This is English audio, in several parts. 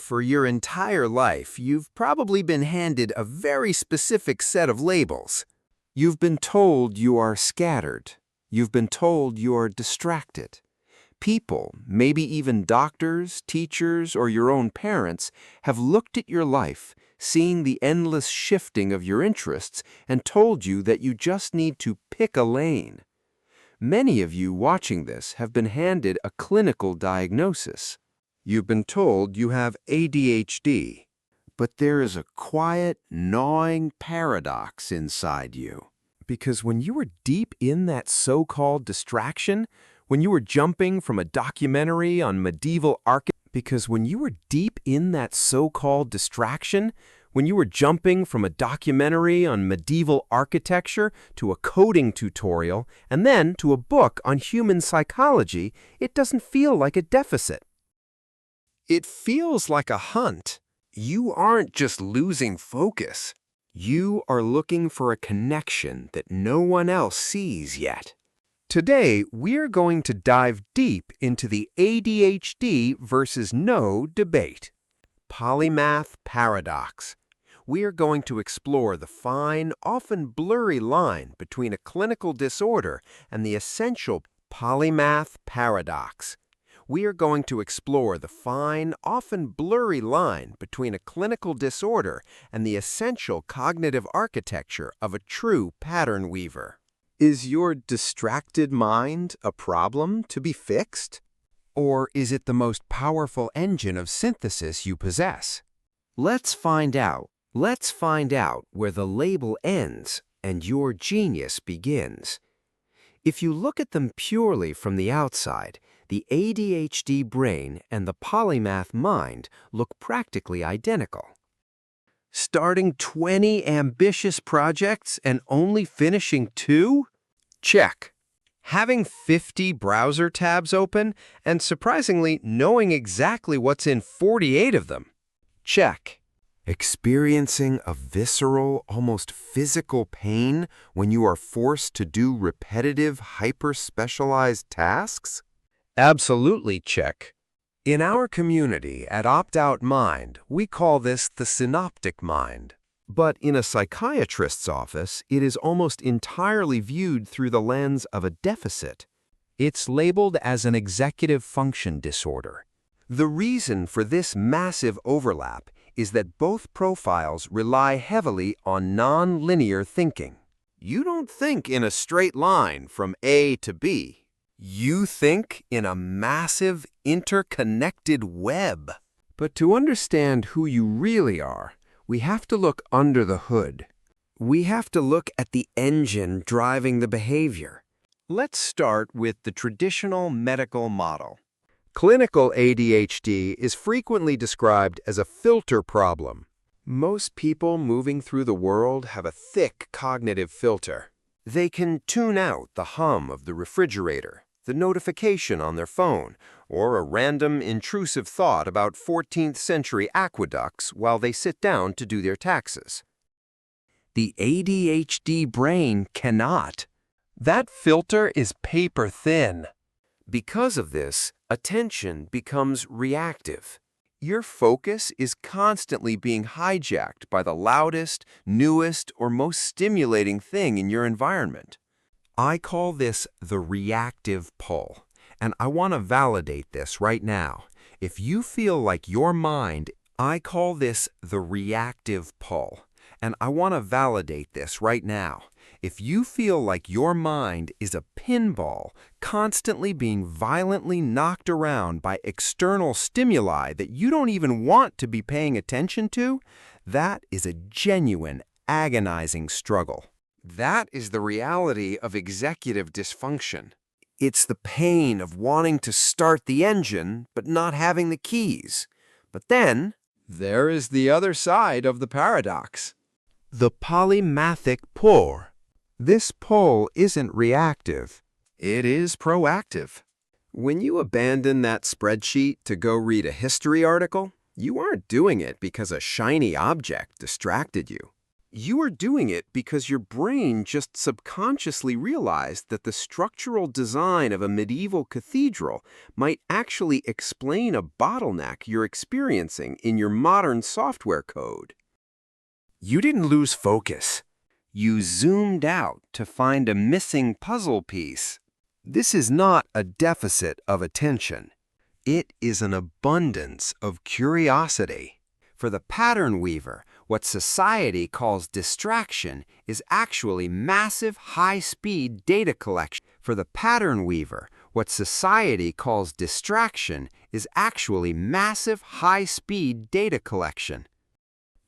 For your entire life, you've probably been handed a very specific set of labels. You've been told you are scattered. You've been told you are distracted. People, maybe even doctors, teachers, or your own parents, have looked at your life, seeing the endless shifting of your interests, and told you that you just need to pick a lane. Many of you watching this have been handed a clinical diagnosis. You've been told you have ADHD, but there is a quiet, gnawing paradox inside you. Because when you were deep in that so-called distraction, when you were jumping from a documentary on medieval architecture, to a coding tutorial and then to a book on human psychology, it doesn't feel like a deficit. It feels like a hunt. You aren't just losing focus. You are looking for a connection that no one else sees yet. Today, we're going to dive deep into the ADHD versus no debate. Polymath Paradox. We are going to explore the fine, often blurry line between a clinical disorder and the essential Polymath Paradox. We are going to explore the fine, often blurry line between a clinical disorder and the essential cognitive architecture of a true pattern weaver. Is your distracted mind a problem to be fixed? Or is it the most powerful engine of synthesis you possess? Let's find out. Let's find out where the label ends and your genius begins. If you look at them purely from the outside, the ADHD brain and the polymath mind look practically identical. Starting 20 ambitious projects and only finishing 2? Check. Having 50 browser tabs open and surprisingly knowing exactly what's in 48 of them? Check. Experiencing a visceral, almost physical pain when you are forced to do repetitive, hyper-specialized tasks? Absolutely check. In our community at Opt-Out Mind, we call this the synoptic mind. But in a psychiatrist's office, it is almost entirely viewed through the lens of a deficit. It's labeled as an executive function disorder. The reason for this massive overlap is that both profiles rely heavily on non-linear thinking. You don't think in a straight line from A to B. You think in a massive, interconnected web. But to understand who you really are, we have to look under the hood. We have to look at the engine driving the behavior. Let's start with the traditional medical model. Clinical ADHD is frequently described as a filter problem. Most people moving through the world have a thick cognitive filter. They can tune out the hum of the refrigerator, the notification on their phone, or a random intrusive thought about 14th century aqueducts while they sit down to do their taxes. The ADHD brain cannot. That filter is paper thin. Because of this, attention becomes reactive. Your focus is constantly being hijacked by the loudest, newest, or most stimulating thing in your environment. I call this the reactive pull, and I want to validate this right now. If you feel like your mind, I call this the reactive pull, and I want to validate this right now. If you feel like your mind is a pinball constantly being violently knocked around by external stimuli that you don't even want to be paying attention to, that is a genuine, agonizing struggle. That is the reality of executive dysfunction. It's the pain of wanting to start the engine but not having the keys. But then, there is the other side of the paradox. The polymathic pull. This pull isn't reactive. It is proactive. When you abandon that spreadsheet to go read a history article, you aren't doing it because a shiny object distracted you. You are doing it because your brain just subconsciously realized that the structural design of a medieval cathedral might actually explain a bottleneck you're experiencing in your modern software code. You didn't lose focus. You zoomed out to find a missing puzzle piece. This is not a deficit of attention. It is an abundance of curiosity. For the pattern weaver, what society calls distraction is actually massive high-speed data collection. For the pattern weaver, what society calls distraction is actually massive high-speed data collection.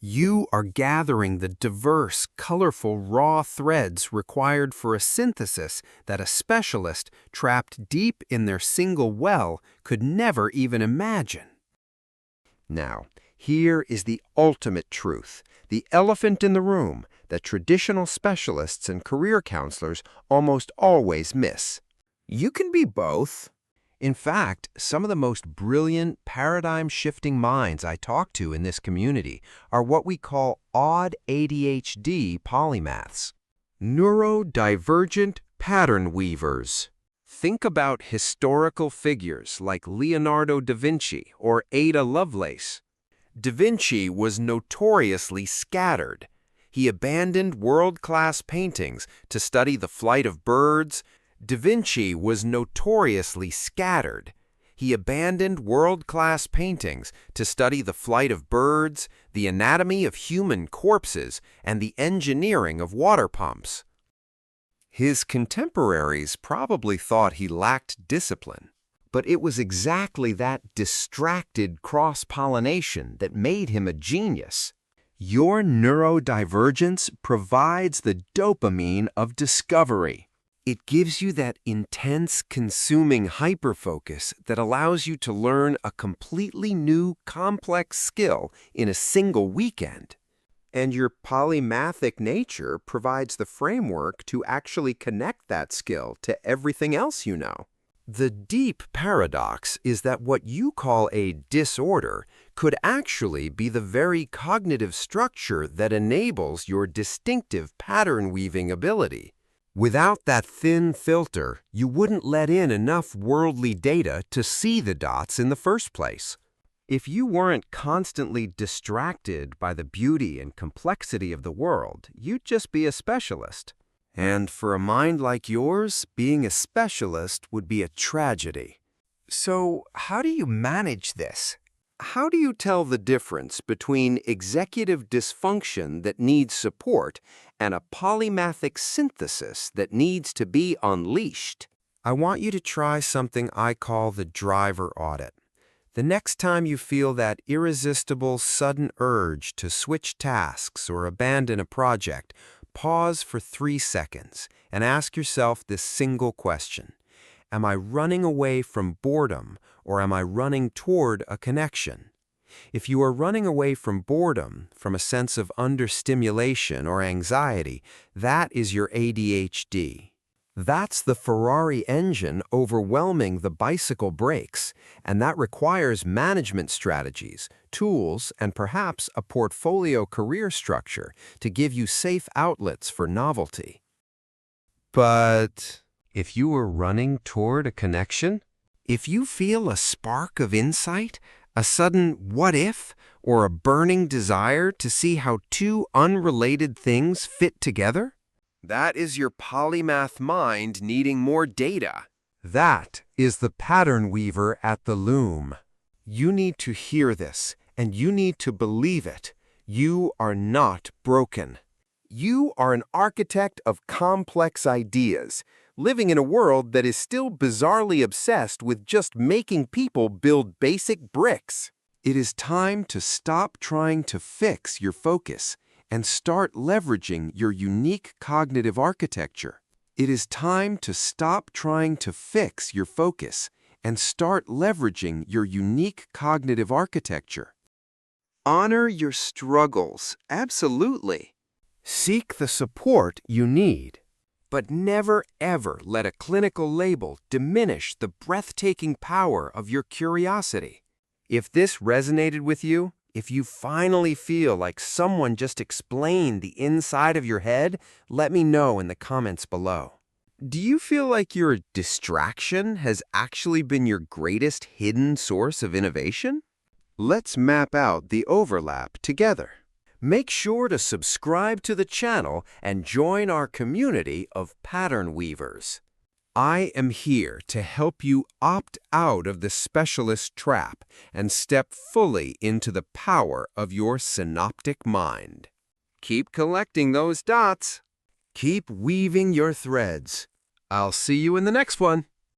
You are gathering the diverse, colorful, raw threads required for a synthesis that a specialist trapped deep in their single well could never even imagine. Now, here is the ultimate truth, the elephant in the room that traditional specialists and career counselors almost always miss. You can be both. In fact, some of the most brilliant, paradigm-shifting minds I talk to in this community are what we call odd ADHD polymaths, neurodivergent pattern weavers. Think about historical figures like Leonardo da Vinci or Ada Lovelace. Da Vinci was notoriously scattered. He abandoned world-class paintings to study the flight of birds. Da Vinci was notoriously scattered. He abandoned world-class paintings to study the flight of birds, the anatomy of human corpses, and the engineering of water pumps. His contemporaries probably thought he lacked discipline. But it was exactly that distracted cross-pollination that made him a genius. Your neurodivergence provides the dopamine of discovery. It gives you that intense, consuming hyperfocus that allows you to learn a completely new, complex skill in a single weekend. And your polymathic nature provides the framework to actually connect that skill to everything else you know. The deep paradox is that what you call a disorder could actually be the very cognitive structure that enables your distinctive pattern-weaving ability. Without that thin filter, you wouldn't let in enough worldly data to see the dots in the first place. If you weren't constantly distracted by the beauty and complexity of the world, you'd just be a specialist. And for a mind like yours, being a specialist would be a tragedy. So, how do you manage this? How do you tell the difference between executive dysfunction that needs support and a polymathic synthesis that needs to be unleashed? I want you to try something I call the Driver Audit. The next time you feel that irresistible, sudden urge to switch tasks or abandon a project, pause for 3 seconds and ask yourself this single question. Am I running away from boredom, or am I running toward a connection? If you are running away from boredom, from a sense of understimulation or anxiety, that is your ADHD. That's the Ferrari engine overwhelming the bicycle brakes, and that requires management strategies, tools, and perhaps a portfolio career structure to give you safe outlets for novelty. But if you are running toward a connection, if you feel a spark of insight, a sudden what if, or a burning desire to see how two unrelated things fit together, that is your polymath mind needing more data. That is the pattern weaver at the loom. You need to hear this, and you need to believe it. You are not broken. You are an architect of complex ideas, living in a world that is still bizarrely obsessed with just making people build basic bricks. It is time to stop trying to fix your focus and start leveraging your unique cognitive architecture. It is time to stop trying to fix your focus and start leveraging your unique cognitive architecture. Honor your struggles, absolutely. Seek the support you need. But never ever let a clinical label diminish the breathtaking power of your curiosity. If this resonated with you, If you finally feel like someone just explained the inside of your head, let me know in the comments below. Do you feel like your distraction has actually been your greatest hidden source of innovation? Let's map out the overlap together. Make sure to subscribe to the channel and join our community of pattern weavers. I am here to help you opt out of the specialist trap and step fully into the power of your synoptic mind. Keep collecting those dots. Keep weaving your threads. I'll see you in the next one.